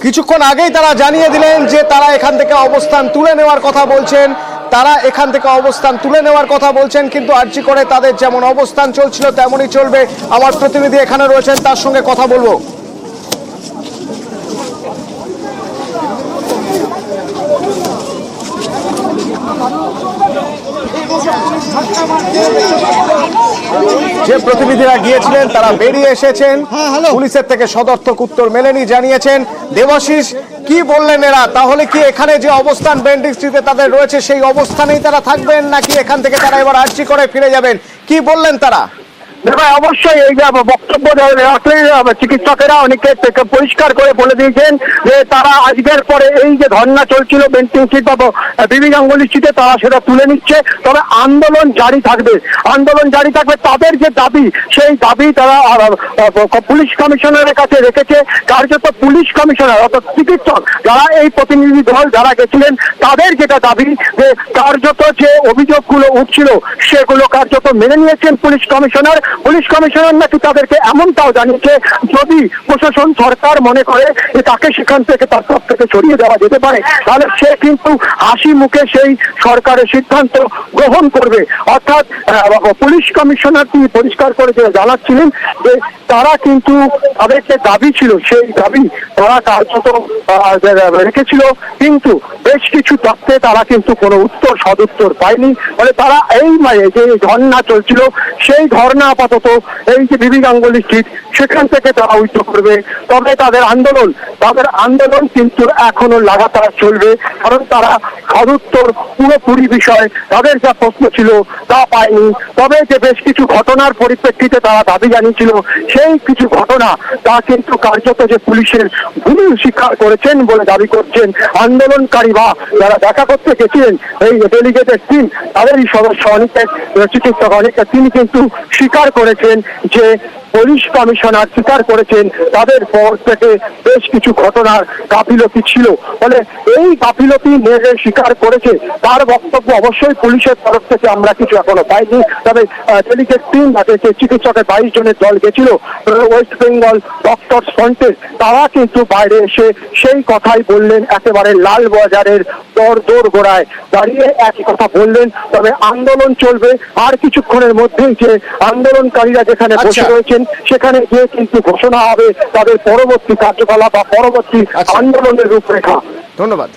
কিছুক্ষণ আগেই তারা জানিয়ে দিলেন যে তারা এখান থেকে অবস্থান তুলে নেওয়ার কথা বলছেন। কিন্তু আরজি করে তাদের যেমন অবস্থান চলছিল তেমনই চলবে। আমার প্রতিনিধি এখানে রয়েছেন, তার সঙ্গে কথা বলবো। যে প্রতিনিধিরা গিয়েছিলেন তারা বেরিয়ে এসেছেন, পুলিশের থেকে সদর্থক উত্তর মেলেনি জানিয়েছেন। দেবাশিস, কি বললেন এরা? তাহলে কি এখানে যে অবস্থান বেন্টিং স্ট্রিটে তাদের রয়েছে সেই অবস্থানেই তারা থাকবেন, নাকি এখান থেকে তারা এবার আরজি করে ফিরে যাবেন? কি বললেন তারা? অবশ্যই এই যে বক্তব্য চিকিৎসকেরা অনেকে পরিষ্কার করে বলে দিয়েছেন যে তারা আজকের পরে এই যে ধর্ণা চলছিল বেন্টিং স্ট্রিট বা বিবি গাঙ্গুলি স্ট্রিটে, তারা সেটা তুলে নিচ্ছে। তবে আন্দোলন জারি থাকবে। তাদের যে দাবি, সেই দাবি তারা পুলিশ কমিশনারের কাছে রেখেছে। কার্যত পুলিশ কমিশনার অর্থাৎ চিকিৎসক যারা এই প্রতিনিধি দল যারা গেছিলেন, তাদের যেটা দাবি যে কার্যত যে অভিযোগগুলো উঠছিল সেগুলো কার্যত মেনে নিয়েছেন পুলিশ কমিশনার নাকি তাদেরকে এমনটাও জানিয়েছে যদি প্রশাসন সরকার মনে করে যে তাকে সেখান থেকে তার পদ থেকে সরিয়ে দেওয়া যেতে পারে, তাহলে সে কিন্তু হাসি মুখে সেই সরকারের সিদ্ধান্ত গ্রহণ করবে। অর্থাৎ পুলিশ কমিশনার তিনি পরিষ্কার করে জানাচ্ছিলেন যে তারা কিন্তু তাদের যে দাবি ছিল সেই দাবি তারা কার্যত রেখেছিল, কিন্তু বেশ কিছু তথ্যে তারা কিন্তু কোনো সদুত্তর পায়নি। ফলে তারা এই যে ধর্ণা চলছিল সেই ধর্ণা আপাতত এই যে বিবি গাঙ্গুলি স্ট্রিট সেখান থেকে তারা উইথড্র করবে। তবে তাদের আন্দোলন কিন্তু এখনো লাগাতার চলবে, কারণ তারা সদুত্তর পুরোপুরি বিষয় তাদের যা প্রশ্ন ছিল তা পায়নি। তবে যে বেশ কিছু ঘটনার পরিপ্রেক্ষিতে তারা দাবি জানিয়েছিল, সেই কিছু ঘটনা তা কিন্তু কার্যত যে পুলিশের ভুল স্বীকার করেছেন বলে দাবি করছেন আন্দোলনকারী বা যারা দেখা করতে গেছিলেন এই ডেলিগেটেড টিম, তাদেরই সদস্য চিকিৎসক তিনি কিন্তু স্বীকার করেছেন যে পুলিশ কমিশনার স্বীকার করেছেন তাদের পর থেকে বেশ কিছু ঘটনার গাফিলতি ছিল। ফলে এই গাফিলতি নিয়ে স্বীকার করেছে তার বক্তব্য অবশ্যই পুলিশের তরফ থেকে আমরা কিছু এখনো পাইনি। তবে ডেলিগেট টিম চিকিৎসকের 22 জনের দল গেছিল ওয়েস্ট বেঙ্গল ডক্টরস ফ্রন্টে, তারা কিন্তু বাইরে এসে সেই কথাই বললেন, একেবারে লাল বাজারের দোর গোড়ায় দাঁড়িয়ে একই কথা বললেন। তবে আন্দোলন চলবে, আর কিছুক্ষণের মধ্যেই যে আন্দোলনকারীরা যেখানে বসে রয়েছেন সেখানে গিয়ে কিন্তু ঘোষণা হবে তাদের পরবর্তী কার্যকলাপ বা পরবর্তী আন্দোলনের রূপরেখা। ধন্যবাদ।